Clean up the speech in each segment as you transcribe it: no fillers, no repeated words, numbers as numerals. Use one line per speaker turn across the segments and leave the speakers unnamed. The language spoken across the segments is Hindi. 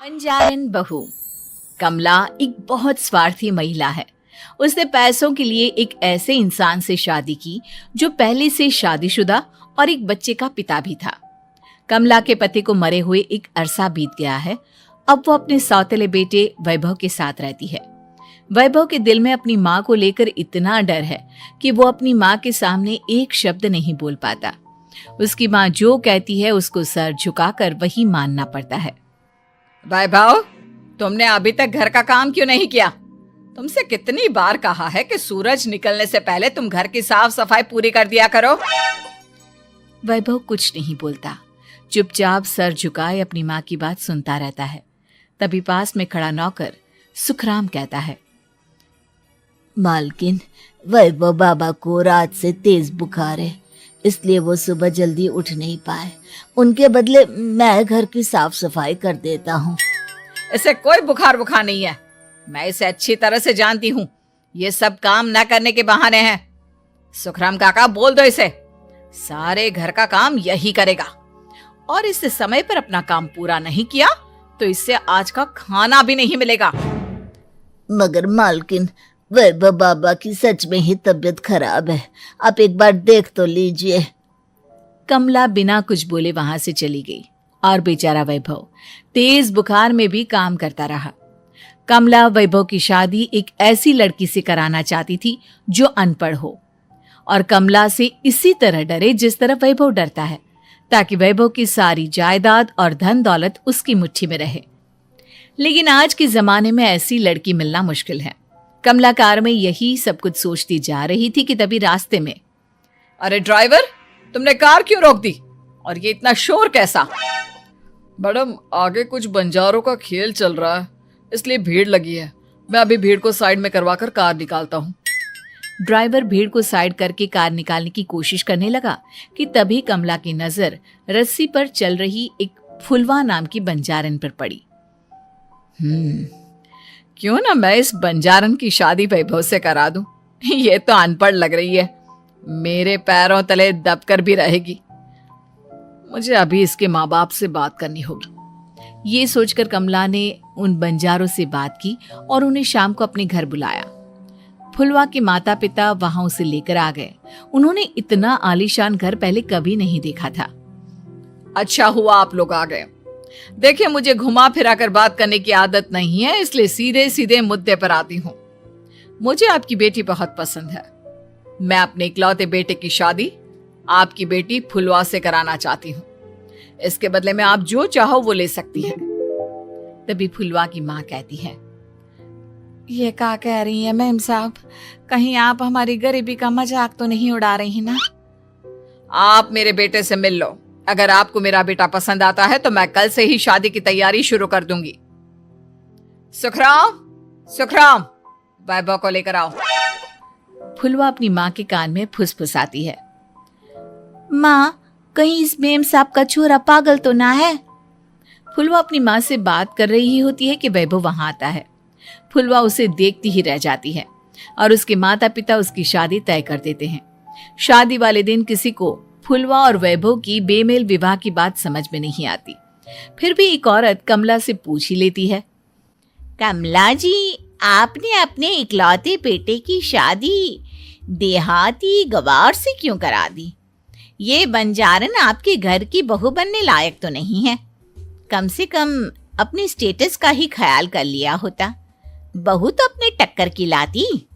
बंजारन बहू। कमला एक बहुत स्वार्थी महिला है। उसने पैसों के लिए एक ऐसे इंसान से शादी की जो पहले से शादीशुदा और एक बच्चे का पिता भी था। कमला के पति को मरे हुए एक अरसा बीत गया है। अब वो अपने सौतेले बेटे वैभव के साथ रहती है। वैभव के दिल में अपनी माँ को लेकर इतना डर है कि वो अपनी माँ के सामने एक शब्द नहीं बोल पाता। उसकी माँ जो कहती है उसको सर झुकाकर वही मानना पड़ता है।
वैभव, तुमने अभी तक घर का काम क्यों नहीं किया? तुमसे कितनी बार कहा है कि सूरज निकलने से पहले तुम घर की साफ सफाई पूरी कर दिया करो।
वैभव कुछ नहीं बोलता, चुपचाप सर झुकाए अपनी माँ की बात सुनता रहता है। तभी पास में खड़ा नौकर सुखराम कहता है,
मालकिन, वैभव बाबा को रात से तेज बुखार है, इसलिए वो सुबह जल्दी उठ नहीं पाए। उनके बदले मैं घर की साफ सफाई कर देता हूँ।
इसे कोई बुखार नहीं है। मैं इसे अच्छी तरह से जानती हूँ। ये सब काम न करने के बहाने हैं। सुखराम काका, बोल दो इसे, सारे घर का काम यही करेगा। और इससे समय पर अपना काम पूरा नहीं किया तो इससे आज का खाना भी नहीं मिलेगा।
मगर मालकिन, वैभव बाबा की सच में ही तबीयत खराब है, आप एक बार देख तो लीजिए।
कमला बिना कुछ बोले वहां से चली गई और बेचारा वैभव तेज बुखार में भी काम करता रहा। कमला वैभव की शादी एक ऐसी लड़की से कराना चाहती थी जो अनपढ़ हो और कमला से इसी तरह डरे जिस तरह वैभव डरता है, ताकि वैभव की सारी जायदाद और धन दौलत उसकी मुट्ठी में रहे। लेकिन आज के जमाने में ऐसी लड़की मिलना मुश्किल है। कमला कार में यही सब कुछ सोचती जा रही थी कि तभी रास्ते में,
अरे ड्राइवर, तुमने कार क्यों रोक दी? और ये इतना शोर कैसा? मैडम, आगे कुछ बंजारों का खेल चल रहा है, इसलिए भीड़ लगी है। मैं अभी भीड़ को साइड में करवाकर कार निकालता हूँ।
ड्राइवर भीड़ को साइड करके कार निकालने की कोशिश करने लगा कि तभी कमला की नजर रस्सी पर चल रही एक फुलवा नाम की बंजारन पर पड़ी।
क्यों ना मैं इस बंजारन की शादी वैभव से करा दूं? ये तो अनपढ़ लग रही है, मेरे पैरों तले दबकर भी रहेगी। मुझे अभी इसके माँ बाप से बात करनी होगी।
ये सोचकर कमला ने उन बंजारों से बात की और उन्हें शाम को अपने घर बुलाया। फुलवा के माता पिता वहां उसे लेकर आ गए। उन्होंने इतना आलीशान घर पहले कभी नहीं देखा था।
अच्छा हुआ आप लोग आ गए। देखिए, मुझे घुमा फिरा कर बात करने की आदत नहीं है, इसलिए सीधे सीधे मुद्दे पर आती हूँ। मुझे आपकी बेटी बहुत पसंद है। मैं अपने इकलौते बेटे की शादी आपकी बेटी फुलवा से कराना चाहती हूँ। इसके बदले में आप जो चाहो वो ले सकती हैं।
तभी फुलवा की माँ कहती है,
ये क्या कह रही है मैम साहब? कहीं आप हमारी गरीबी का मजाक तो नहीं उड़ा रही ना? आप मेरे बेटे से मिल लो। अगर आपको मेरा बेटा पसंद आता है तो मैं कल से ही शादी की तैयारी शुरू कर दूंगी। सुखराम, वैभव को लेकर आओ।
फुलवा अपनी माँ के कान में फुसफुसाती है, माँ, कहीं इस मेम साहब का छोरा पागल तो ना है? फुलवा अपनी माँ से बात कर रही होती है कि वैभव वहां आता है। फुलवा उसे देखती ही रह जाती है और उसके माता पिता उसकी शादी तय कर देते हैं। शादी वाले दिन किसी को फुलवा और वैभव की बेमेल विवाह की बात समझ में नहीं आती। फिर भी एक औरत कमला से पूछ ही लेती है,
कमला जी, आपने अपने इकलौते बेटे की शादी देहाती गवार से क्यों करा दी? ये बंजारन आपके घर की बहू बनने लायक तो नहीं है। कम से कम अपने स्टेटस का ही ख्याल कर लिया होता। बहू तो अपने टक्कर की लाती,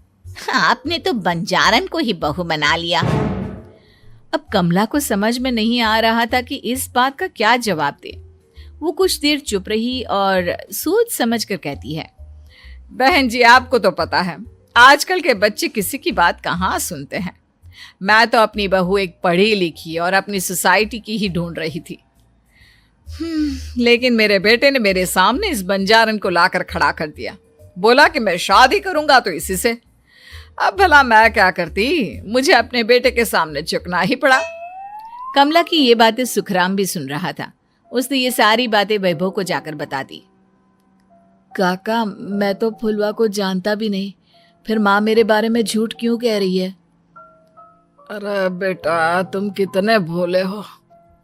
आपने तो बंजारन को ही बहू बना लिया।
अब कमला को समझ में नहीं आ रहा था कि इस बात का क्या जवाब दे। वो कुछ देर चुप रही और सोच समझ कर कहती है,
बहन जी, आपको तो पता है आजकल के बच्चे किसी की बात कहाँ सुनते हैं। मैं तो अपनी बहू एक पढ़ी लिखी और अपनी सोसाइटी की ही ढूंढ रही थी। लेकिन मेरे बेटे ने मेरे सामने इस बंजारन को लाकर खड़ा कर दिया। बोला कि मैं शादी करूंगा तो इसी से। अब भला मैं क्या करती? मुझे अपने बेटे के सामने झुकना ही पड़ा।
कमला की ये बातें सुखराम भी सुन रहा था। उसने ये सारी बातें वैभव को जाकर बता दी। काका, मैं तो फुलवा को जानता भी नहीं, फिर माँ मेरे बारे में झूठ क्यों कह रही है?
अरे बेटा, तुम कितने भोले हो,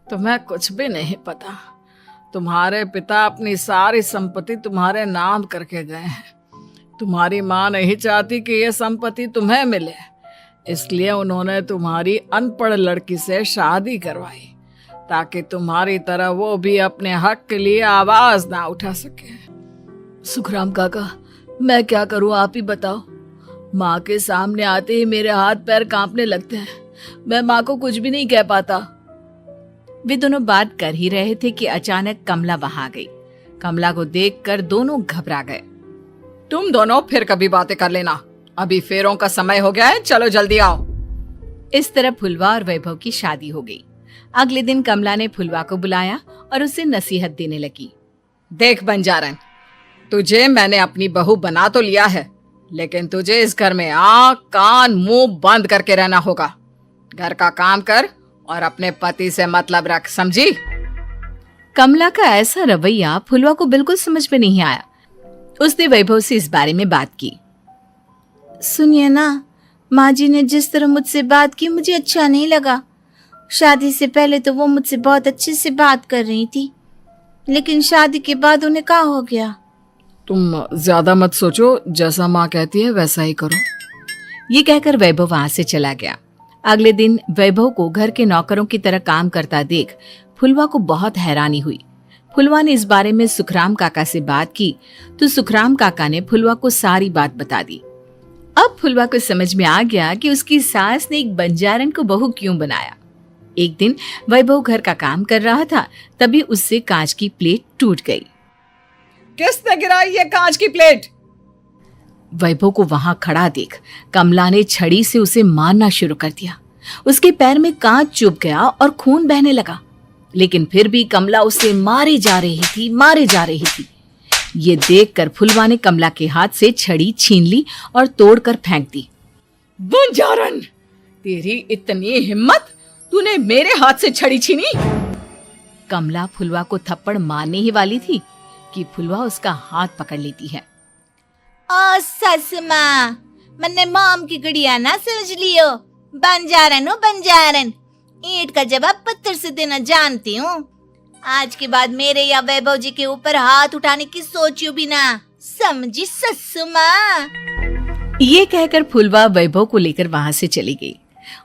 तुम्हें कुछ भी नहीं पता। तुम्हारे पिता अपनी सारी संपत्ति तुम्हारे नाम करके गए हैं। तुम्हारी माँ नहीं चाहती कि यह संपत्ति तुम्हें मिले, इसलिए उन्होंने तुम्हारी अनपढ़ लड़की से शादी करवाई ताकि तुम्हारी तरह वो भी अपने हक के लिए आवाज ना उठा सके।
सुखराम काका, मैं क्या करूं, आप ही बताओ। माँ के सामने आते ही मेरे हाथ पैर कांपने लगते हैं। मैं माँ को कुछ भी नहीं कह पाता। वे दोनों बात कर ही रहे थे कि अचानक कमला वहां आ गई। कमला को देखकर दोनों घबरा गए।
तुम दोनों फिर कभी बातें कर लेना, अभी फेरों का समय हो गया है, चलो जल्दी आओ।
इस तरह फुलवा और वैभव की शादी हो गई। अगले दिन कमला ने फुलवा को बुलाया और उसे नसीहत देने लगी।
देख बंजारन, तुझे मैंने अपनी बहू बना तो लिया है, लेकिन तुझे इस घर में आंख कान मुंह बंद करके रहना होगा। घर का काम कर और अपने पति से मतलब रख, समझी?
कमला का ऐसा रवैया फुलवा को बिल्कुल समझ में नहीं आया। उसने वैभव से इस बारे में बात की।
सुनिए ना, माँ जी ने जिस तरह मुझसे बात की मुझे अच्छा नहीं लगा। शादी से पहले तो वो मुझसे बहुत अच्छे से बात कर रही थी, लेकिन शादी के बाद उन्हें क्या हो गया?
तुम ज्यादा मत सोचो, जैसा माँ कहती है वैसा ही करो।
ये कहकर वैभव वहां से चला गया। अगले दिन वैभव को घर के नौकरों की तरह काम करता देख फुलवा को बहुत हैरानी हुई। फुलवा ने इस बारे में सुखराम काका से बात की तो सुखराम काका ने फुलवा को सारी बात बता दी। अब फुलवा को समझ में आ गया कि उसकी सास ने एक बंजारन को बहू क्यों बनाया। एक दिन वैभव घर का काम कर रहा था, तभी उससे कांच की प्लेट टूट गई।
किसने गिराई ये कांच की प्लेट?
वैभव को वहां खड़ा देख कमला ने छड़ी से उसे मारना शुरू कर दिया। उसके पैर में कांच चुभ गया और खून बहने लगा, लेकिन फिर भी कमला उसे मारे जा रही थी। ये देखकर फुलवा ने कमला के हाथ से छड़ी छीन ली और तोड़कर फेंक दी।
बंजारन, तेरी इतनी हिम्मत, तूने मेरे हाथ से छड़ी छीनी?
कमला फुलवा को थप्पड़ मारने ही वाली थी कि फुलवा उसका हाथ पकड़ लेती है।
ओ सस माँ, मैंने मॉम की गुड़िया ना समझ लियो। बंजारन हो बंजारन, ईंट का जवाब पत्थर से देना जानती हूँ। आज के बाद मेरे या वैभव जी के ऊपर हाथ उठाने की सोचियो भी ना, समझी ससु माँ?
ये कहकर फुलवा वैभव को लेकर वहां से चली गई।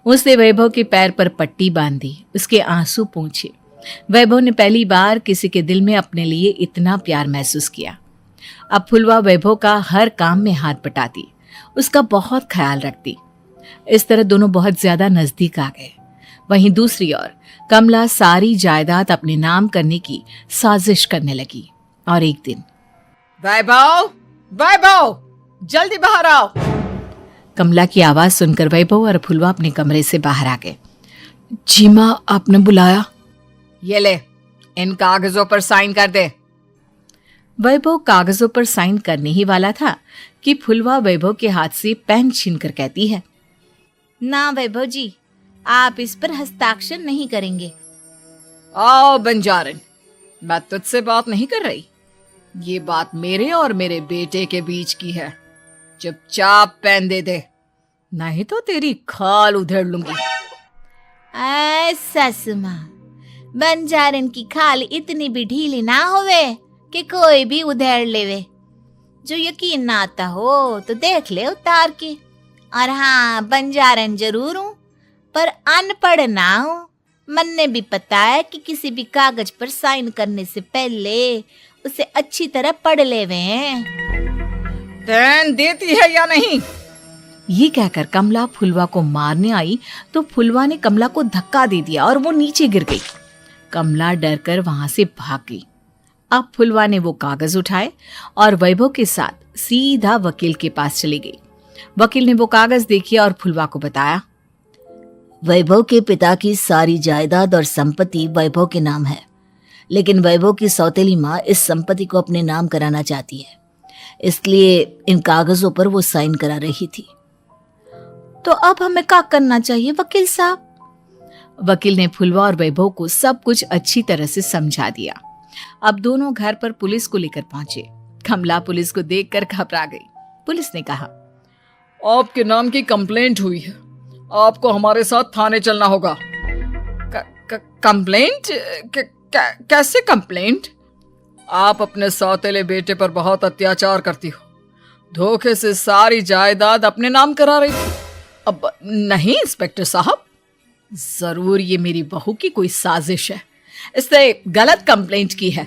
उसने वैभव के पैर पर पट्टी बांधी, उसके आंसू पोंछे। वैभव ने पहली बार किसी के दिल में अपने लिए इतना प्यार महसूस किया। अब फुलवा वैभव का हर काम में हाथ बटाती, उसका बहुत ख्याल रखती। इस तरह दोनों बहुत ज्यादा नजदीक आ गए। वहीं दूसरी ओर कमला सारी जायदाद अपने नाम करने की साजिश करने लगी। और एक दिन,
वैभव, जल्दी बाहर आओ।
कमला की आवाज सुनकर वैभव और फुलवा अपने कमरे से बाहर आ गए। जी माँ, आपने बुलाया?
ये ले, इन कागजों पर साइन कर दे।
वैभव कागजों पर साइन करने ही वाला था कि फुलवा वैभव के हाथ से पेन छीनकर कहती है,
ना वैभव जी, आप इस पर हस्ताक्षर नहीं करेंगे।
आओ बंजारन, मैं तुझसे बात नहीं कर रही। ये बात मेरे और मेरे बेटे के बीच की है। चुपचाप पेन दे दे, नहीं तो तेरी खाल उधेड़ लूंगी।
ससु माँ, बंजारन की खाल इतनी भी ढीली ना होवे कि कोई भी उधेड़ लेवे। जो यकीन ना आता हो तो देख ले उतार के। और हाँ, बंजारन जरूर हूँ पर अनपढ़ ना हूँ। मन्ने भी पता है कि किसी भी कागज पर साइन करने से पहले उसे अच्छी तरह पढ़ लेवे हैं।
पेन देती है या नहीं?
ये कहकर कमला फुलवा को मारने आई तो फुलवा ने कमला को धक्का दे दिया और वो नीचे गिर गई। कमला डरकर वहां से भाग गई। अब फुलवा ने वो कागज उठाए और वैभव के साथ सीधा वकील के पास चली गई। वकील ने वो कागज देखे और फुलवा को बताया,
वैभव के पिता की सारी जायदाद और संपत्ति वैभव के नाम है, लेकिन वैभव की सौतेली माँ इस संपत्ति को अपने नाम कराना चाहती है, इसलिए इन कागजों पर वो साइन करा रही थी।
तो अब हमें क्या करना चाहिए वकील साहब?
वकील ने फुलवा और वैभव को सब कुछ अच्छी तरह से समझा दिया। अब दोनों घर पर पुलिस को लेकर पहुंचे। कमला पुलिस को देखकर घबरा गई। पुलिस ने कहा,
आपके नाम की कंप्लेंट हुई है, आपको हमारे साथ थाने चलना होगा। कंप्लेंट? कैसे कंप्लेंट? आप अपने सौतेले बेटे पर बहुत अत्याचार करती हो। धोखे से सारी जायदाद अपने नाम करा रही थी। अब नहीं इंस्पेक्टर साहब,
जरूर ये मेरी बहू की कोई साजिश है, इसने गलत कंप्लेंट की है।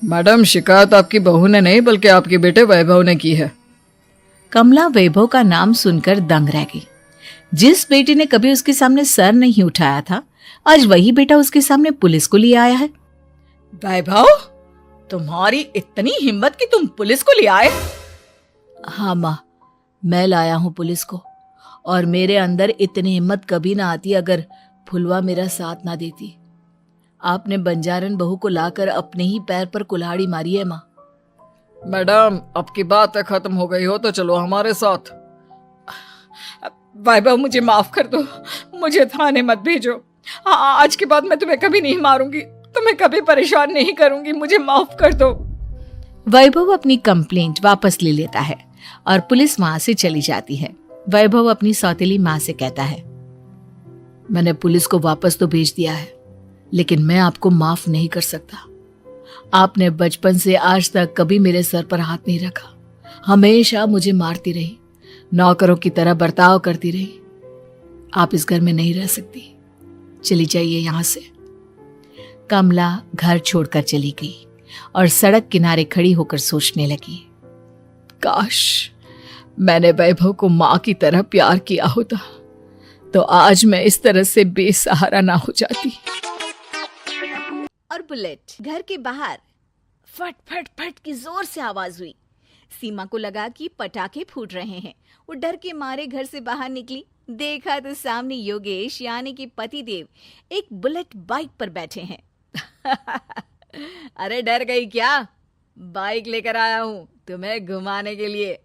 मैडम, शिकायत आपकी बहू ने नहीं बल्कि आपके बेटे वैभव ने की है।
कमला वैभव का नाम सुनकर दंग रह गई। जिस बेटे ने कभी उसके सामने सर नहीं उठाया था, आज वही बेटा उसके सामने पुलिस को लिए आया है।
वैभव, तुम्हारी इतनी हिम्मत कि तुम पुलिस को ले आए?
हाँ माँ, मैं लाया हूँ पुलिस को, और मेरे अंदर इतनी हिम्मत कभी ना आती अगर फुलवा मेरा साथ ना देती। आपने बंजारन बहू को लाकर अपने ही पैर पर कुल्हाड़ी मारी है माँ।
मैडम, अब की बात खत्म हो गई हो तो चलो हमारे साथ। वैभव, मुझे माफ कर दो, मुझे थाने मत भेजो। आज के बाद मैं तुम्हें कभी नहीं मारूंगी, तुम्हें कभी परेशान नहीं करूंगी, मुझे माफ कर दो।
वैभव अपनी कंप्लेंट वापस ले लेता है और पुलिस वहां से चली जाती है। वैभव अपनी सौतेली माँ से कहता है,
मैंने पुलिस को वापस तो भेज दिया है, लेकिन मैं आपको माफ नहीं कर सकता। आपने बचपन से आज तक कभी मेरे सर पर हाथ नहीं रखा, हमेशा मुझे मारती रही, नौकरों की तरह बर्ताव करती रही। आप इस घर में नहीं रह सकती, चली जाइए यहां से।
कमला घर छोड़कर चली गई और सड़क किनारे खड़ी होकर सोचने लगी,
काश मैंने वैभव को माँ की तरह प्यार किया होता तो आज मैं इस तरह से बेसहारा ना हो जाती।
और बुलेट घर के बाहर फट फट फट की जोर से आवाज हुई। सीमा को लगा कि पटाखे फूट रहे हैं। वो डर के मारे घर से बाहर निकली। देखा तो सामने योगेश यानी कि पतिदेव एक बुलेट बाइक पर बैठे हैं।
अरे डर गई क्या? बाइक लेकर आया हूँ तुम्हें घुमाने के लिए।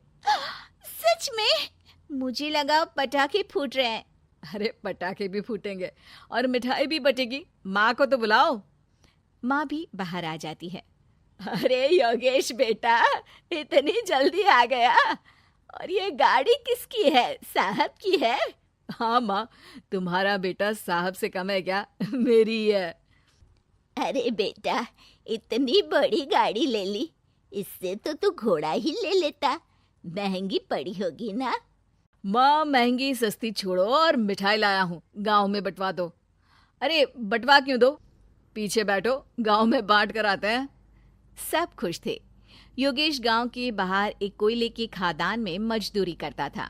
सच में? मुझे लगा पटाखे फूट रहे हैं।
अरे पटाखे भी फूटेंगे और मिठाई भी बटेगी। माँ को तो बुलाओ।
माँ भी बाहर आ जाती है।
अरे योगेश बेटा, इतनी जल्दी आ गया? और ये गाड़ी किसकी है? साहब की है?
हाँ माँ, तुम्हारा बेटा साहब से कम है क्या? मेरी ही है।
अरे बेटा, इतनी बड़ी गाड़ी ले ली, इससे तो तू घोड़ा ही ले लेता। महंगी पड़ी होगी ना?
माँ, महंगी सस्ती छोड़ो और मिठाई लाया हूँ, गांव में बंटवा दो। अरे बंटवा क्यों दो, पीछे बैठो, गांव में बांट कर आते हैं।
सब खुश थे। योगेश गांव के बाहर एक कोयले की खदान में मजदूरी करता था।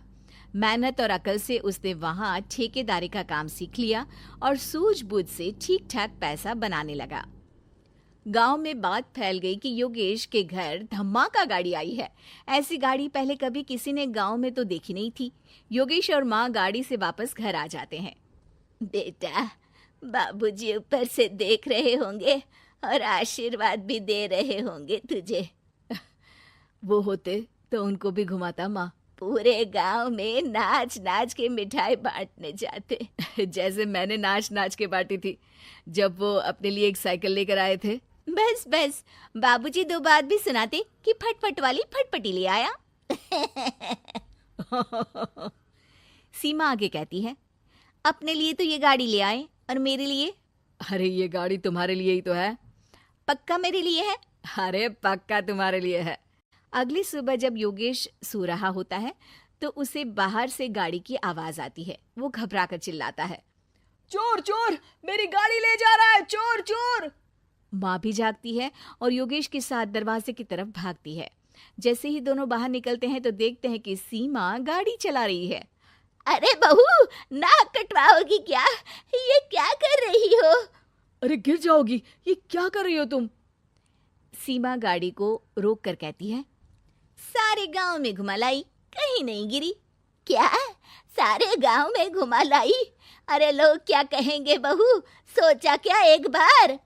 मेहनत और अकल से उसने वहां ठेकेदारी का काम सीख लिया और सूझबूझ से ठीक ठाक पैसा बनाने लगा। गांव में बात फैल गई कि योगेश के घर धमाका गाड़ी आई है। ऐसी गाड़ी पहले कभी किसी ने गांव में तो देखी नहीं थी। योगेश और माँ गाड़ी से वापस घर आ जाते हैं।
बेटा, बाबूजी ऊपर से देख रहे होंगे और आशीर्वाद भी दे रहे होंगे तुझे।
वो होते तो उनको भी घुमाता माँ।
पूरे गांव में नाच नाच के मिठाई बांटने जाते।
जैसे मैंने नाच नाच के बांटी थी जब वो अपने लिए एक साइकिल लेकर आए थे।
बस बस, बाबूजी दो बात भी सुनाते कि फटफट वाली फटपटी ले आया। सीमा आगे कहती है, अपने लिए तो ये गाड़ी ले आए और मेरे लिए?
अरे ये गाड़ी तुम्हारे लिए ही तो है।
पक्का मेरे लिए है?
अरे पक्का तुम्हारे लिए है।
अगली सुबह जब योगेश सो रहा होता है तो उसे बाहर से गाड़ी की आवाज आती है। वो घबराकर चिल्लाता है,
चोर चोर, मेरी गाड़ी ले जा रहा है, चोर चोर।
माँ भी जागती है और योगेश के साथ दरवाजे की तरफ भागती है। जैसे ही दोनों बाहर निकलते हैं तो देखते हैं कि सीमा गाड़ी चला रही है।
अरे बहू, नाक कटवाओगी क्या? ये क्या कर रही हो?
अरे गिर जाओगी, ये क्या कर रही हो तुम?
सीमा गाड़ी को रोक कर कहती है,
सारे गांव में घुमा लाई, कहीं नहीं गिरी। क्या? सारे गांव में घुमा लाई? अरे लोग क्या कहेंगे बहू? सोचा क्या एक बार?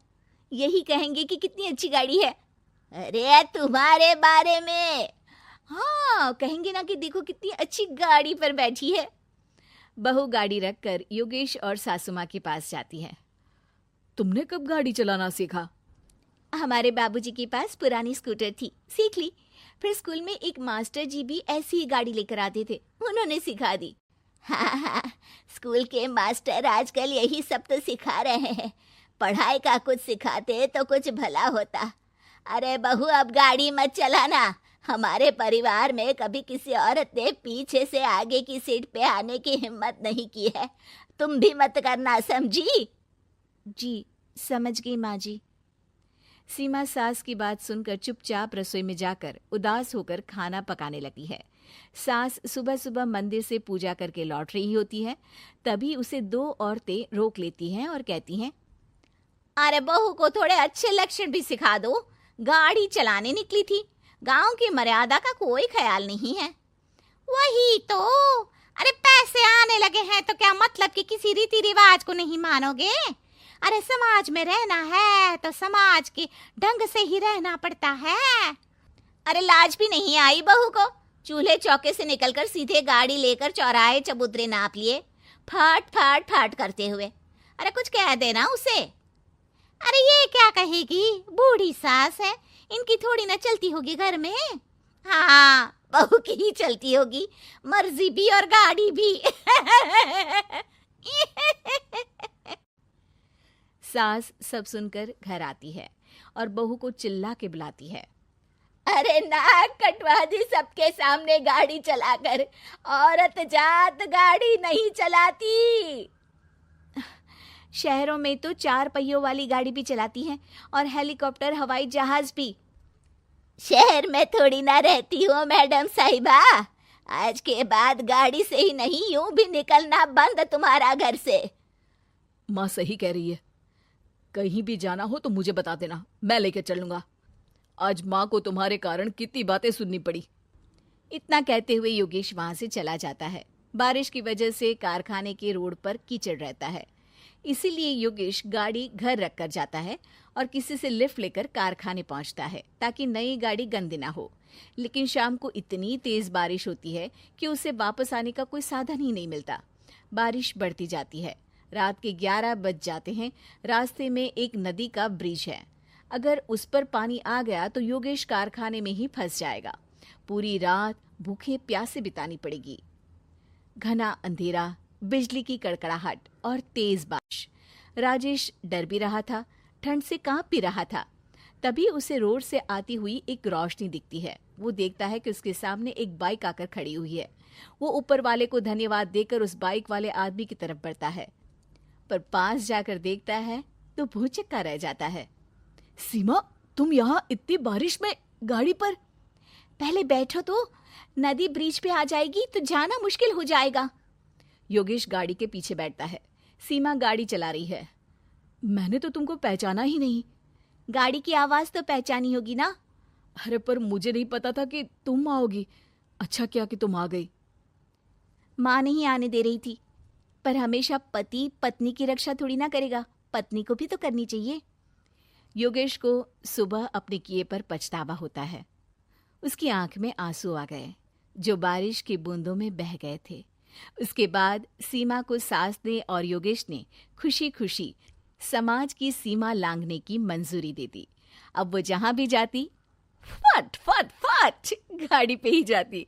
यही कहेंगे कि कितनी अच्छी गाड़ी है।
अरे तुम्हारे बारे में।
हाँ, कहेंगे ना कि देखो कितनी अच्छी गाड़ी पर बैठी है। बहू गाड़ी रखकर योगेश और सासू माँ के पास जाती है।
तुमने कब गाड़ी चलाना सीखा?
हमारे बाबूजी के पास पुरानी स्कूटर थी, सीख ली। फिर स्कूल में एक मास्टर जी भी ऐसी ही गाड़ी लेकर आते थे, उन्होंने सिखा दी।
हाँ, स्कूल के मास्टर आजकल यही सब तो सिखा रहे हैं। पढ़ाई का कुछ सिखाते तो कुछ भला होता। अरे बहू, अब गाड़ी मत चलाना। हमारे परिवार में कभी किसी औरत ने पीछे से आगे की सीट पे आने की हिम्मत नहीं की है। तुम भी मत करना, समझी?
जी, समझ गई माँ जी। सीमा सास की बात सुनकर चुपचाप रसोई में जाकर उदास होकर खाना पकाने लगी है। सास सुबह सुबह मंदिर से पूजा करके लौट रही होती है, तभी उसे दो औरतें रोक लेती हैं और कहती हैं,
अरे बहू को थोड़े अच्छे लक्षण भी सिखा दो। गाड़ी चलाने निकली थी, गांव की मर्यादा का कोई ख्याल नहीं है। वही तो, अरे पैसे आने लगे हैं तो क्या मतलब कि किसी रीति रिवाज को नहीं मानोगे? अरे समाज में रहना है तो समाज के ढंग से ही रहना पड़ता है।
अरे लाज भी नहीं आई बहू को? चूल्हे चौके से निकलकर सीधे गाड़ी लेकर चौराहे चबूतरे नाप लिए, फाट फाट फाट करते हुए।
अरे कुछ कह देना उसे। अरे ये क्या कहेगी, बूढ़ी सास है, इनकी थोड़ी ना चलती होगी घर में।
हाँ, बहू की ही चलती होगी, मर्जी भी और गाड़ी भी।
सास सब सुनकर घर आती है और बहू को चिल्ला के बुलाती है,
अरे नाक कटवा दी सबके सामने गाड़ी चलाकर। औरत जात गाड़ी नहीं चलाती।
शहरों में तो 4 पहियों वाली गाड़ी भी चलाती हैं और हेलीकॉप्टर, हवाई जहाज भी।
शहर में थोड़ी ना रहती हो मैडम साहिबा। आज के बाद गाड़ी से ही नहीं, यूं भी निकलना बंद तुम्हारा घर से।
माँ सही कह रही है, कहीं भी जाना हो तो मुझे बता देना, मैं लेकर चलूंगा। आज माँ को तुम्हारे कारण कितनी बातें सुननी पड़ी।
इतना कहते हुए योगेश वहां से चला जाता है। बारिश की वजह से कारखाने के रोड पर कीचड़ रहता है, इसीलिए योगेश गाड़ी घर रख कर जाता है और किसी से लिफ्ट लेकर कारखाने पहुंचता है ताकि नई गाड़ी गंदी ना हो। लेकिन शाम को इतनी तेज बारिश होती है कि उसे वापस आने का कोई साधन ही नहीं मिलता। बारिश बढ़ती जाती है, रात के 11 बज जाते हैं। रास्ते में एक नदी का ब्रिज है, अगर उस पर पानी आ गया तो योगेश कारखाने में ही फंस जाएगा। पूरी रात भूखे प्यासे बितानी पड़ेगी। घना अंधेरा, बिजली की कड़कड़ाहट और तेज बारिश। राजेश डर भी रहा था, ठंड से कांप भी रहा था। तभी उसे रोड से आती हुई एक रोशनी दिखती है। वो देखता है कि उसके सामने एक बाइक आकर खड़ी हुई है। वो ऊपर वाले को धन्यवाद देकर उस बाइक वाले आदमी की तरफ बढ़ता है, पर पास जाकर देखता है तो भौचक्का रह जाता है।
सीमा, तुम यहाँ इतनी बारिश में गाड़ी पर?
पहले बैठो तो, नदी ब्रिज पे आ जाएगी तो जाना मुश्किल हो जाएगा।
योगेश गाड़ी के पीछे बैठता है। सीमा गाड़ी चला रही है। मैंने तो तुमको पहचाना ही नहीं।
गाड़ी की आवाज तो पहचानी होगी ना?
अरे पर मुझे नहीं पता था कि तुम आओगी। अच्छा किया कि तुम आ गई।
माँ नहीं आने दे रही थी, पर हमेशा पति पत्नी की रक्षा थोड़ी ना करेगा, पत्नी को भी तो करनी चाहिए। योगेश को सुबह अपने किए पर पछतावा होता है। उसकी आंख में आंसू आ गए जो बारिश की बूंदों में बह गए थे। उसके बाद सीमा को सास ने और योगेश ने खुशी खुशी समाज की सीमा लांघने की मंजूरी दे दी। अब वो जहां भी जाती फट फट फट गाड़ी पे ही जाती।